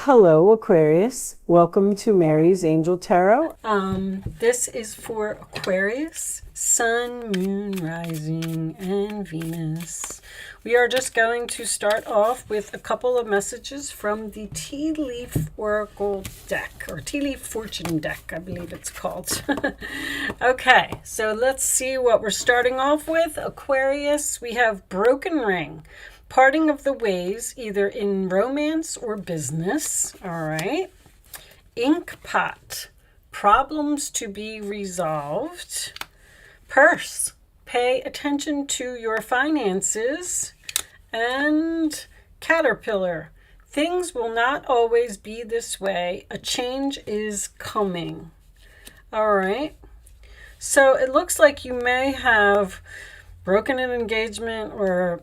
Hello, Aquarius. Welcome to Mary's Angel Tarot. This is for Aquarius, Sun, Moon, Rising, and Venus. We are just going to start off with a couple of messages from the Tea Leaf Oracle deck, or Tea Leaf Fortune deck, I believe it's called. Okay, so let's see what we're starting off with. Aquarius, we have Broken Ring. Parting of the ways, either in romance or business. All right. Ink pot. Problems to be resolved. Purse. Pay attention to your finances. And caterpillar. Things will not always be this way. A change is coming. All right. So it looks like you may have broken an engagement, or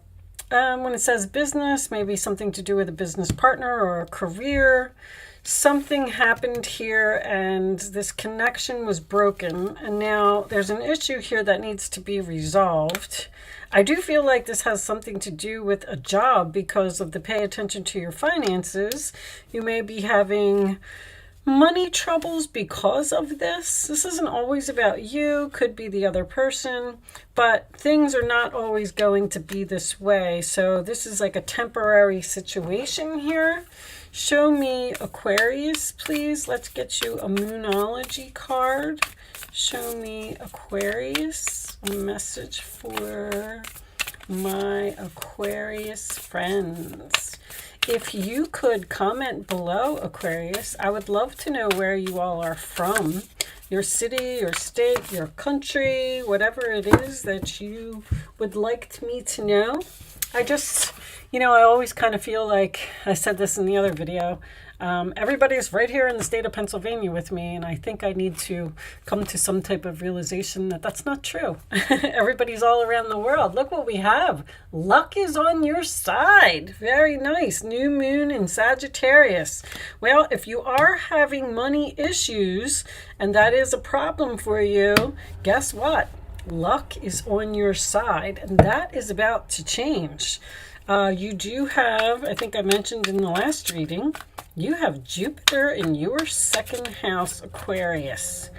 when it says business, maybe something to do with a business partner or a career. Something happened here and this connection was broken, and now there's an issue here that needs to be resolved. I do feel like this has something to do with a job because of the pay attention to your finances. You may be having money troubles because of this. This isn't always about you, could be the other person, but things are not always going to be this way. So this is like a temporary situation here. Show me Aquarius, please. Let's get you a Moonology card. Show me Aquarius, a message for my Aquarius friends. If you could comment below, Aquarius, I would love to know where you all are from. Your city, your state, your country, whatever it is that you would like me to know. I just, I always kind of feel like, I said this in the other video, everybody's right here in the state of Pennsylvania with me, and I think I need to come to some type of realization that that's not true. Everybody's all around the world. Look what we have. Luck is on your side. Very nice. New moon in Sagittarius. Well, if you are having money issues, and that is a problem for you, guess what? Luck is on your side, and that is about to change. You do have, I think I mentioned in the last reading, you have Jupiter in your second house, Aquarius.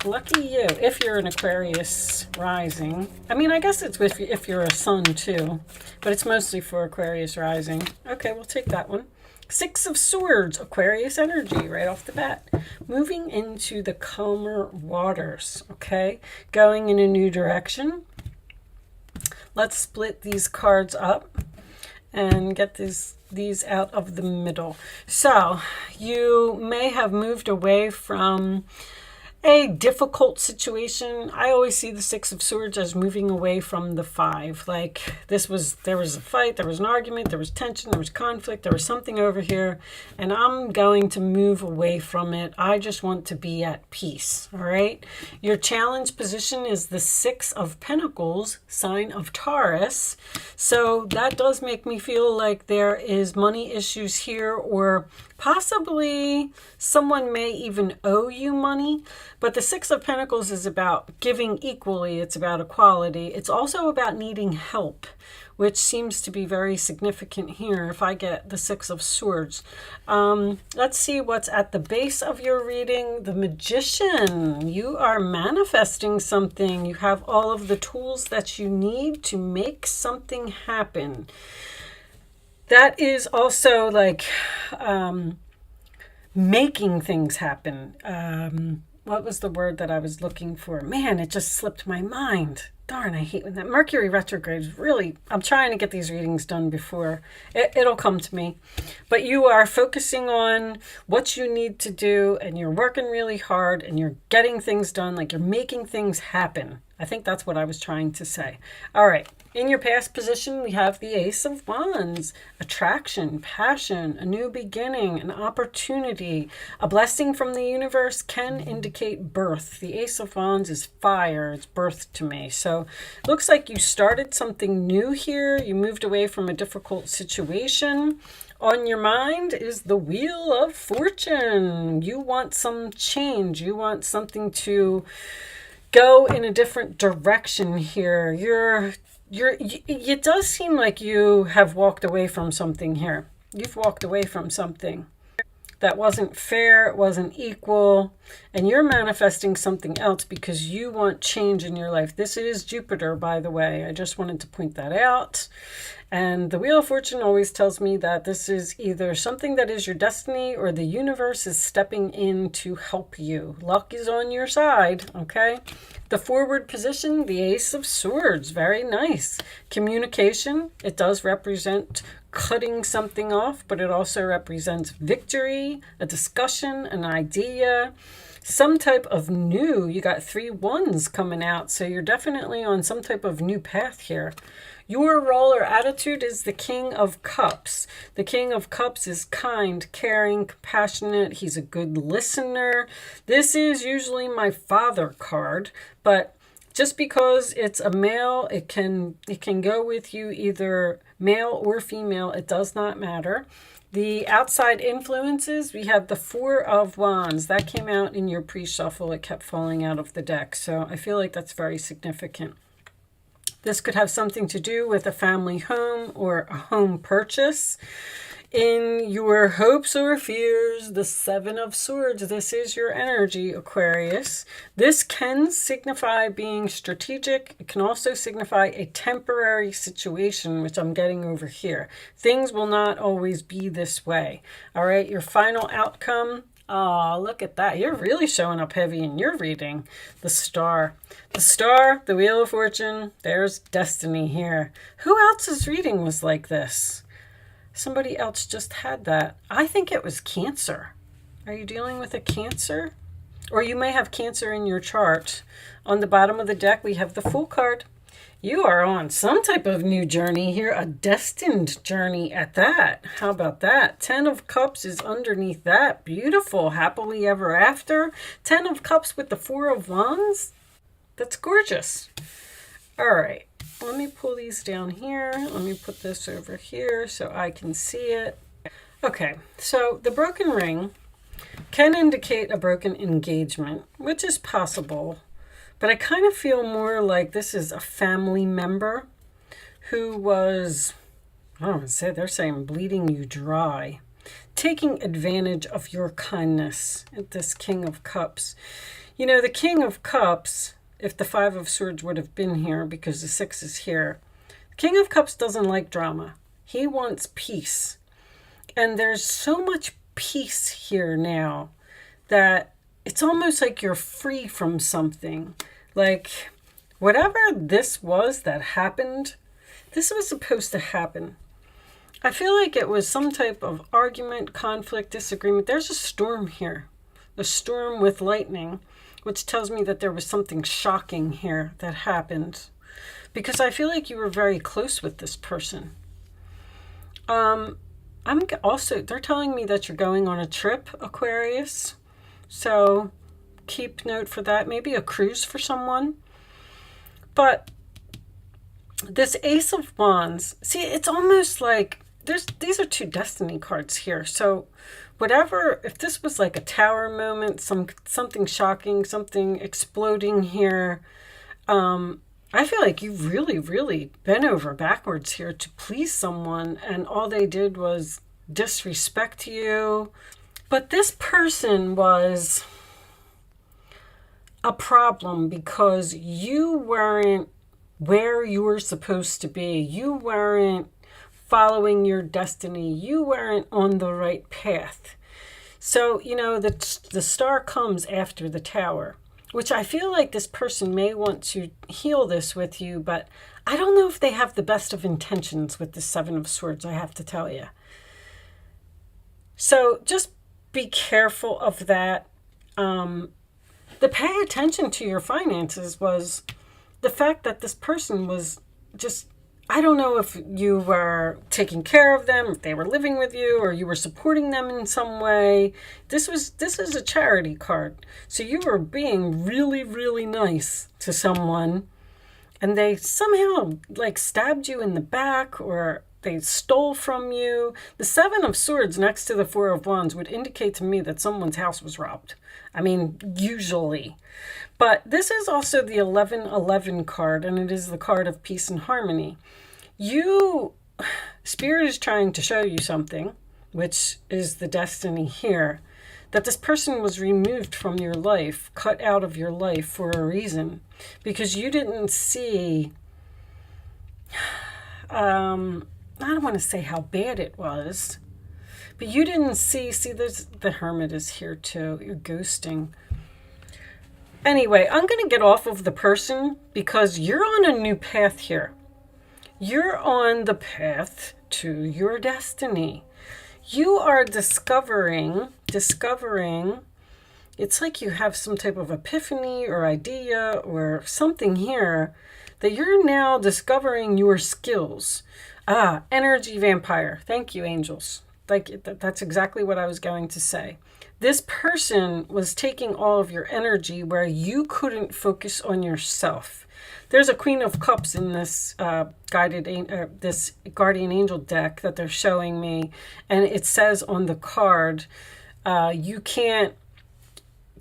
Lucky you, if you're an Aquarius rising. I mean, I guess it's if you're a sun too, but it's mostly for Aquarius rising. Okay, we'll take that one. Six of Swords, Aquarius energy right off the bat. Moving into the calmer waters, okay? Going in a new direction. Let's split these cards up and get these out of the middle. So you may have moved away from a difficult situation. I always see the Six of Swords as moving away from the Five. Like there was a fight, there was an argument, there was tension, there was conflict, there was something over here, and I'm going to move away from it. I just want to be at peace, all right? Your challenge position is the Six of Pentacles, sign of Taurus. So that does make me feel like there is money issues here, or possibly someone may even owe you money. But the Six of Pentacles is about giving equally. It's about equality. It's also about needing help, which seems to be very significant here if I get the Six of Swords. Let's see what's at the base of your reading. The Magician. You are manifesting something. You have all of the tools that you need to make something happen. That is also like making things happen. What was the word that I was looking for? Man, it just slipped my mind. Darn, I hate when that Mercury retrograde is really, I'm trying to get these readings done before it'll come to me. But you are focusing on what you need to do, and you're working really hard, and you're getting things done, like you're making things happen. I think that's what I was trying to say. All right. In your past position, we have the Ace of Wands, attraction, passion, a new beginning, an opportunity. A blessing from the universe can indicate birth. The Ace of Wands is fire. It's birth to me. So it looks like you started something new here. You moved away from a difficult situation. On your mind is the Wheel of Fortune. You want some change. You want something to go in a different direction here. It does seem like you have walked away from something here. You've walked away from something. that wasn't fair, it wasn't equal, and you're manifesting something else because you want change in your life. This is Jupiter, by the way. I just wanted to point that out. And the Wheel of Fortune always tells me that this is either something that is your destiny or the universe is stepping in to help you. Luck is on your side, okay? The forward position, the Ace of Swords, very nice. Communication, it does represent cutting something off, but it also represents victory, a discussion, an idea, some type of new. You got 3 ones coming out, so you're definitely on some type of new path here. Your role or attitude is the King of Cups. The King of Cups is kind, caring, compassionate. He's a good listener. This is usually my father card, but just because it's a male, it can go with you either male or female. It does not matter. The outside influences, we have the 4 of Wands. That came out in your pre-shuffle. It kept falling out of the deck, so I feel like that's very significant. This could have something to do with a family home or a home purchase. In your hopes or fears, the 7 of Swords, this is your energy, Aquarius. This can signify being strategic. It can also signify a temporary situation, which I'm getting over here. Things will not always be this way. All right, your final outcome. Oh, look at that. You're really showing up heavy in your reading. The Star. The Star, the Wheel of Fortune, there's destiny here. Who else's reading was like this? Somebody else just had that. I think it was Cancer. Are you dealing with a Cancer? Or you may have Cancer in your chart. On the bottom of the deck, we have the Fool card. You are on some type of new journey here, a destined journey at that. How about that? 10 of Cups is underneath that. Beautiful, happily ever after. 10 of Cups with the 4 of Wands. That's gorgeous. All right, let me pull these down here. Let me put this over here so I can see it. Okay, so the broken ring can indicate a broken engagement, which is possible. But I kind of feel more like this is a family member who was, I don't want to say, they're saying bleeding you dry, taking advantage of your kindness at this King of Cups. You know, the King of Cups, if the 5 of Swords would have been here because the 6 is here, the King of Cups doesn't like drama. He wants peace. And there's so much peace here now that it's almost like you're free from something. Like, whatever this was that happened, this was supposed to happen. I feel like it was some type of argument, conflict, disagreement. There's a storm here. A storm with lightning, which tells me that there was something shocking here that happened. Because I feel like you were very close with this person. They're telling me that you're going on a trip, Aquarius. So keep note for that. Maybe a cruise for someone. But this Ace of Wands, see, it's almost like these are 2 destiny cards here. So whatever, if this was like a tower moment, something shocking, something exploding here, I feel like you've really, really bent over backwards here to please someone, and all they did was disrespect you. But this person was a problem because you weren't where you were supposed to be. You weren't following your destiny. You weren't on the right path. So, you know, the Star comes after the Tower, which I feel like this person may want to heal this with you, but I don't know if they have the best of intentions with the 7 of Swords, I have to tell you. So just be careful of that. The pay attention to your finances was the fact that this person was just, I don't know if you were taking care of them, if they were living with you, or you were supporting them in some way. This is a charity card. So you were being really, really nice to someone, and they somehow like stabbed you in the back, or they stole from you. The 7 of Swords next to the 4 of Wands would indicate to me that someone's house was robbed. I mean, usually. But this is also the 1111 card, and it is the card of peace and harmony. Spirit is trying to show you something, which is the destiny here, that this person was removed from your life, cut out of your life for a reason, because you didn't see, I don't want to say how bad it was, but you didn't see there's the Hermit is here too. You're ghosting. Anyway, I'm going to get off of the person because you're on a new path here. You're on the path to your destiny. You are discovering, it's like you have some type of epiphany or idea or something here that you're now discovering your skills. Energy vampire. Thank you, angels. That's exactly what I was going to say. This person was taking all of your energy where you couldn't focus on yourself. There's a Queen of Cups in this this Guardian Angel deck that they're showing me, and it says on the card, you can't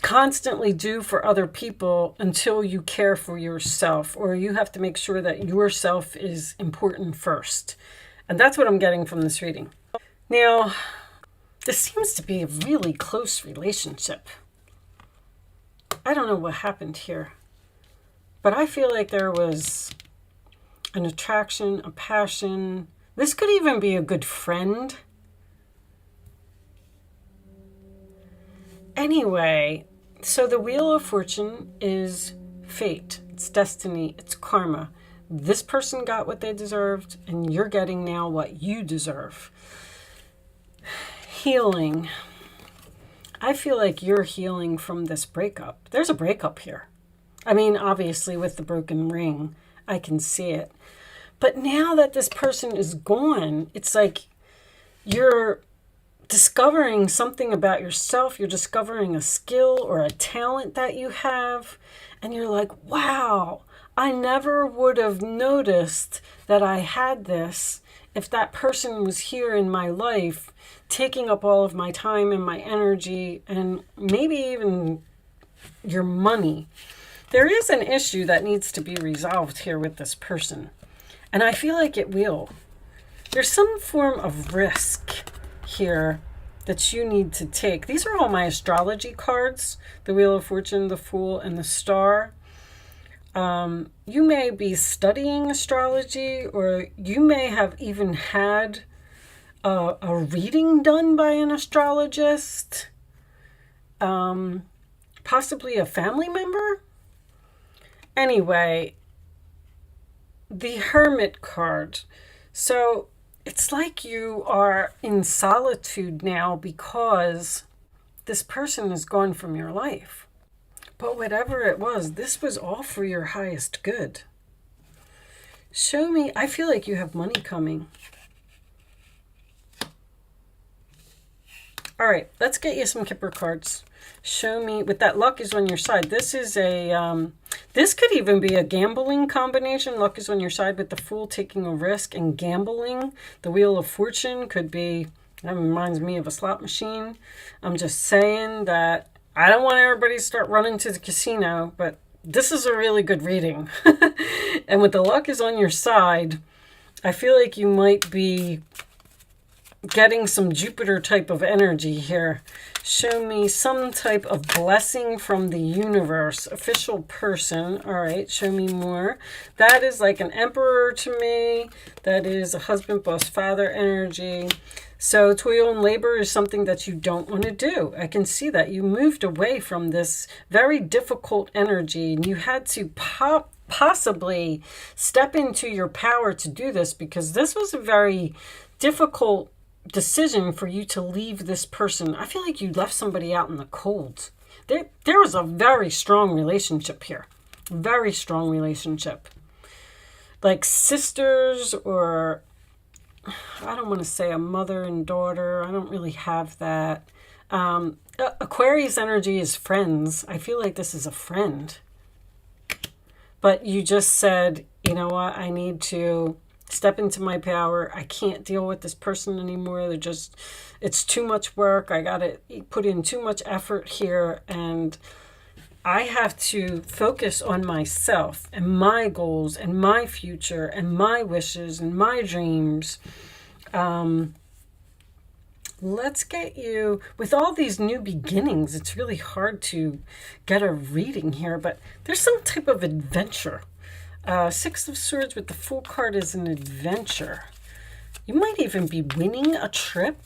constantly do for other people until you care for yourself, or you have to make sure that yourself is important first. And that's what I'm getting from this reading. Now, this seems to be a really close relationship. I don't know what happened here, but I feel like there was an attraction, a passion. This could even be a good friend. Anyway, so the Wheel of Fortune is fate. It's destiny. It's karma. This person got what they deserved, and you're getting now what you deserve. Healing. I feel like you're healing from this breakup. There's a breakup here. I mean, obviously with the broken ring, I can see it. But now that this person is gone, it's like you're discovering something about yourself. You're discovering a skill or a talent that you have. And you're like, wow, I never would have noticed that I had this if that person was here in my life, taking up all of my time and my energy and maybe even your money. There is an issue that needs to be resolved here with this person. And I feel like it will. There's some form of risk here that you need to take. These are all my astrology cards. The Wheel of Fortune, the Fool, and the Star. You may be studying astrology, or you may have even had a reading done by an astrologist. Possibly a family member. Anyway, the Hermit card. So it's like you are in solitude now because this person is gone from your life. But whatever it was, this was all for your highest good. Show me, I feel like you have money coming. All right, let's get you some Kipper cards. Show me, with that luck is on your side. This is a, this could even be a gambling combination. Luck is on your side with the Fool taking a risk and gambling. The Wheel of Fortune could be, that reminds me of a slot machine. I'm just saying that I don't want everybody to start running to the casino, but this is a really good reading. And with the luck is on your side, I feel like you might be getting some Jupiter type of energy here. Show me some type of blessing from the universe. Official person. All right, show me more. That is like an emperor to me. That is a husband, boss, father energy. So toil and labor is something that you don't want to do. I can see that you moved away from this very difficult energy, and you had to possibly step into your power to do this, because this was a very difficult decision for you to leave this person. I feel like you left somebody out in the cold. There was a very strong relationship here. Very strong relationship. Like sisters, or I don't want to say a mother and daughter. I don't really have that. Aquarius energy is friends. I feel like this is a friend. But you just said, you know what, I need to step into my power. I can't deal with this person anymore. It's too much work. I got to put in too much effort here, and I have to focus on myself and my goals and my future and my wishes and my dreams. let's get you, with all these new beginnings, it's really hard to get a reading here, but there's some type of adventure. Six of Swords with the Fool card is an adventure. You might even be winning a trip.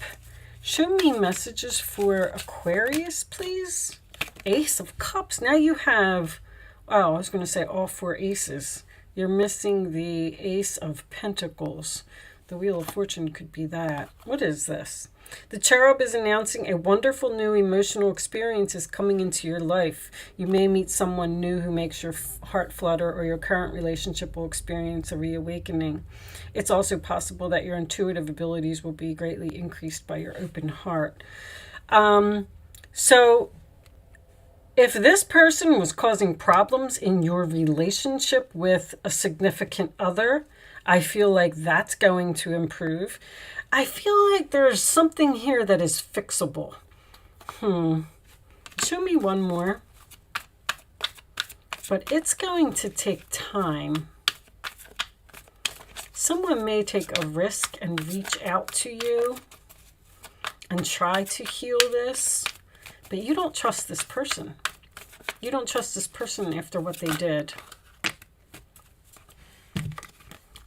Show me messages for Aquarius, please. Ace of Cups. Now you have, oh, I was going to say all four aces. You're missing the Ace of Pentacles. The Wheel of Fortune could be that. What is this? The Cherub is announcing a wonderful new emotional experience is coming into your life. You may meet someone new who makes your heart flutter, or your current relationship will experience a reawakening. It's also possible that your intuitive abilities will be greatly increased by your open heart. So if this person was causing problems in your relationship with a significant other, I feel like that's going to improve. I feel like there's something here that is fixable. Show me one more. But it's going to take time. Someone may take a risk and reach out to you and try to heal this, but you don't trust this person. You don't trust this person after what they did.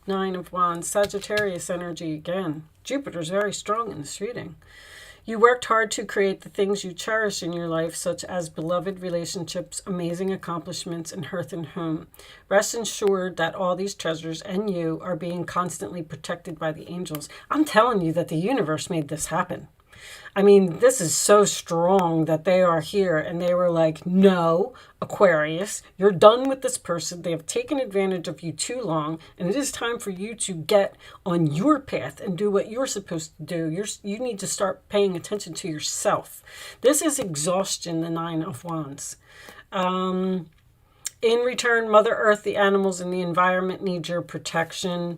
Nine of Wands, Sagittarius energy again. Jupiter's very strong in this reading. You worked hard to create the things you cherish in your life, such as beloved relationships, amazing accomplishments, and hearth and home. Rest assured that all these treasures and you are being constantly protected by the angels. I'm telling you that the universe made this happen. I mean, this is so strong that they are here and they were like, no, Aquarius, you're done with this person. They have taken advantage of you too long, and it is time for you to get on your path and do what you're supposed to do. You need to start paying attention to yourself. This is exhaustion, the Nine of Wands. In return, Mother Earth, the animals, and the environment need your protection.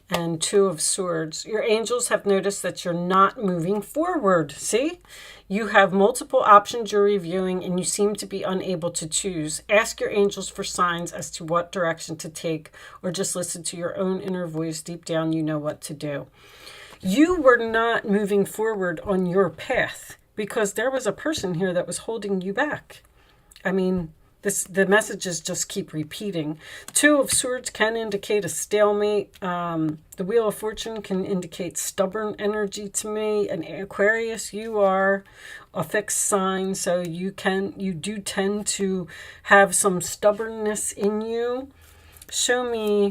And Two of Swords. Your angels have noticed that you're not moving forward. See? You have multiple options you're reviewing and you seem to be unable to choose. Ask your angels for signs as to what direction to take, or just listen to your own inner voice. Deep down, you know what to do. You were not moving forward on your path because there was a person here that was holding you back. I mean, the messages just keep repeating. Two of Swords can indicate a stalemate. The Wheel of Fortune can indicate stubborn energy to me. And Aquarius, you are a fixed sign, so you do tend to have some stubbornness in you. Show me,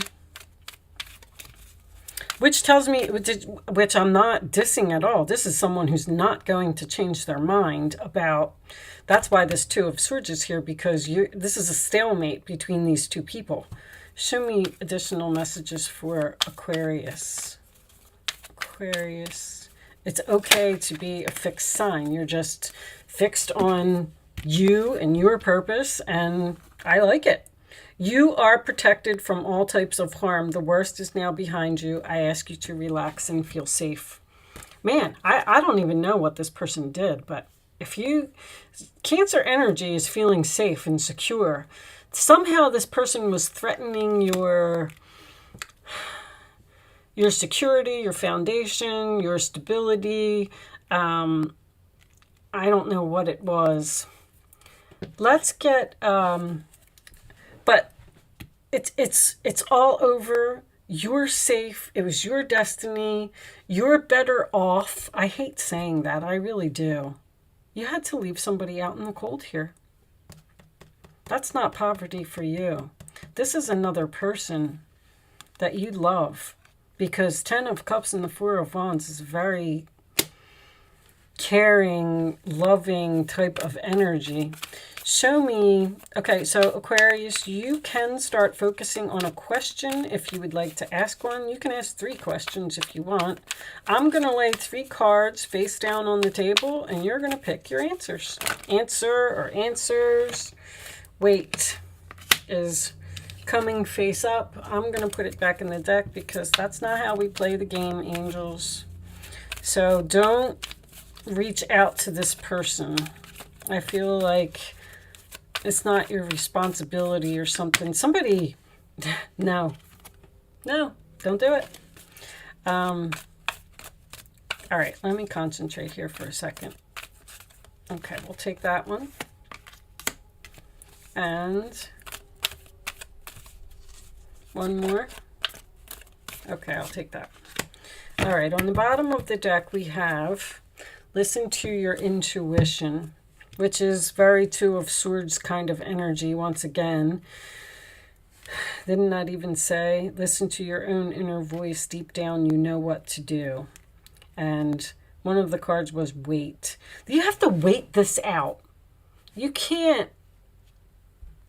which tells me, which I'm not dissing at all. This is someone who's not going to change their mind about. That's why this Two of Swords is here, because this is a stalemate between these two people. Show me additional messages for Aquarius. Aquarius. It's okay to be a fixed sign. You're just fixed on you and your purpose, and I like it. You are protected from all types of harm. The worst is now behind you. I ask you to relax and feel safe. Man, I don't even know what this person did, but if Cancer energy is feeling safe and secure. Somehow this person was threatening your security, your foundation, your stability. I don't know what it was. Let's get, but it's all over. You're safe. It was your destiny. You're better off. I hate saying that. I really do. You had to leave somebody out in the cold here. That's not poverty for you. This is another person that you love, because Ten of Cups and the Four of Wands is very caring, loving type of energy. Show me, okay, so Aquarius, you can start focusing on a question if you would like to ask one. You can ask 3 questions if you want. I'm going to lay 3 cards face down on the table, and you're going to pick your answers. Answer or answers. Wait is coming face up. I'm going to put it back in the deck because that's not how we play the game, angels. So don't reach out to this person. I feel like it's not your responsibility or something. Somebody, no, don't do it. All right, let me concentrate here for a second. Okay, we'll take that one. And one more. Okay, I'll take that. All right, on the bottom of the deck we have listen to your intuition, which is very Two of Swords kind of energy once again. Didn't that even say, listen to your own inner voice, deep down you know what to do. And one of the cards was wait. You have to wait this out. You can't,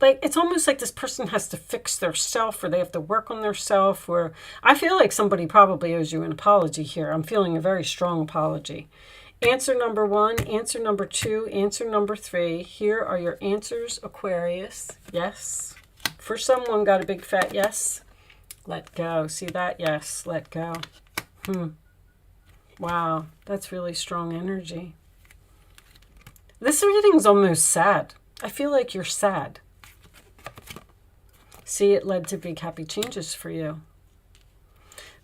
like, it's almost like this person has to fix their self, or they have to work on their self, or I feel like somebody probably owes you an apology here. I'm feeling a very strong apology. Answer number 1, answer number 2, answer number 3. Here are your answers, Aquarius. Yes. For someone got a big fat yes. Let go. See that? Yes. Let go. Wow. That's really strong energy. This reading's almost sad. I feel like you're sad. See, it led to big happy changes for you.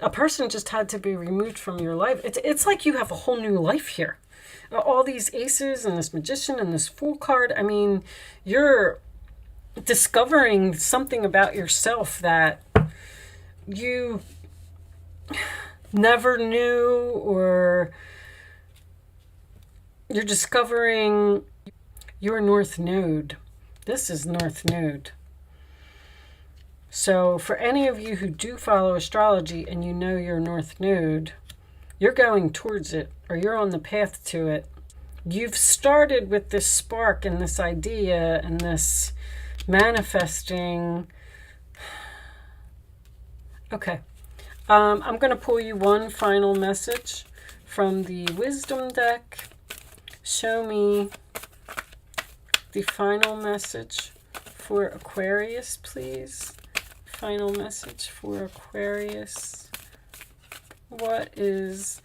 A person just had to be removed from your life. It's like you have a whole new life here. All these aces and this magician and this fool card. I mean, you're discovering something about yourself that you never knew, or you're discovering your North Node. This is North Node. So for any of you who do follow astrology and you know your North Node, you're going towards it, or you're on the path to it. You've started with this spark and this idea and this manifesting. Okay. I'm going to pull you one final message from the Wisdom deck. Show me the final message for Aquarius, please. Final message for Aquarius. What is,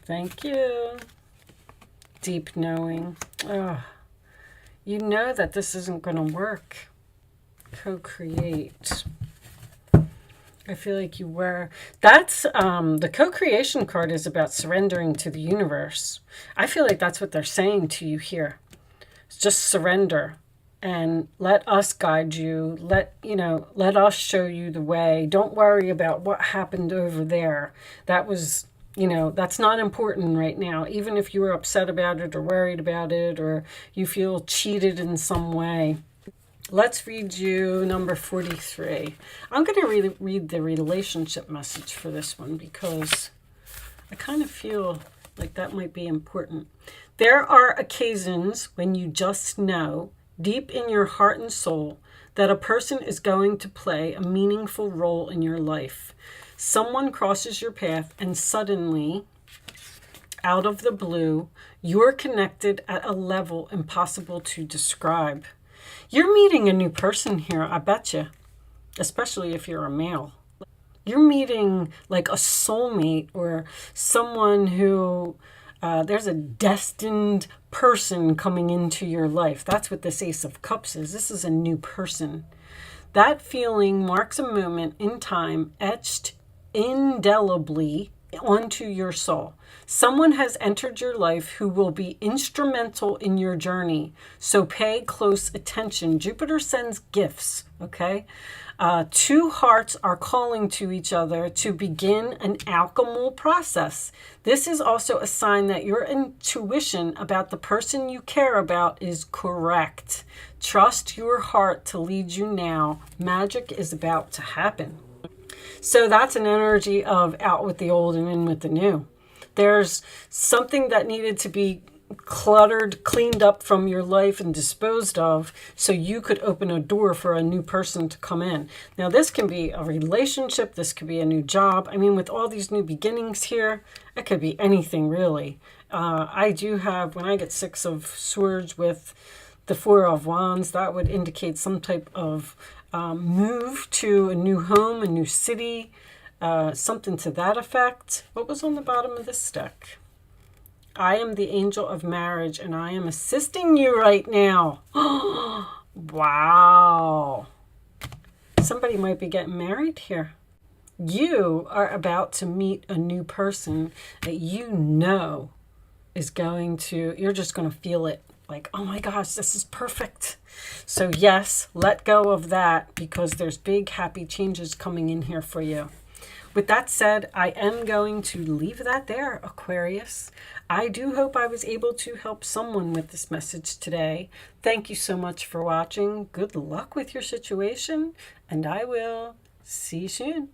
thank you, deep knowing. Oh, you know that this isn't going to work. Co-create. I feel like you were. That's, the co-creation card is about surrendering to the universe. I feel like that's what they're saying to you here. Just surrender. And let us guide you. Let us show you the way. Don't worry about what happened over there. That was, that's not important right now. Even if you were upset about it or worried about it, or you feel cheated in some way. Let's read you number 43. I'm going to read the relationship message for this one because I kind of feel like that might be important. There are occasions when you just know, deep in your heart and soul, that a person is going to play a meaningful role in your life. Someone crosses your path and suddenly, out of the blue, you're connected at a level impossible to describe. You're meeting a new person here, I bet you, especially if you're a male. You're meeting like a soulmate, or someone who, there's a destined person coming into your life. That's what this Ace of Cups is. This is a new person. That feeling marks a moment in time etched indelibly onto your soul. Someone has entered your life who will be instrumental in your journey. So pay close attention. Jupiter sends gifts, okay? Two hearts are calling to each other to begin an alchemical process. This is also a sign that your intuition about the person you care about is correct. Trust your heart to lead you now. Magic is about to happen. So that's an energy of out with the old and in with the new. There's something that needed to be cluttered, cleaned up from your life and disposed of so you could open a door for a new person to come in. Now, this can be a relationship. This could be a new job. I mean, with all these new beginnings here, it could be anything really. I do have, when I get 6 of Swords with the 4 of Wands, that would indicate some type of move to a new home, a new city, something to that effect. What was on the bottom of this deck? I am the angel of marriage and I am assisting you right now. Wow. Somebody might be getting married here. You are about to meet a new person that you know is going to, you're just going to feel it. Like, oh my gosh, this is perfect. So yes, let go of that because there's big happy changes coming in here for you. With that said, I am going to leave that there, Aquarius. I do hope I was able to help someone with this message today. Thank you so much for watching. Good luck with your situation, and I will see you soon.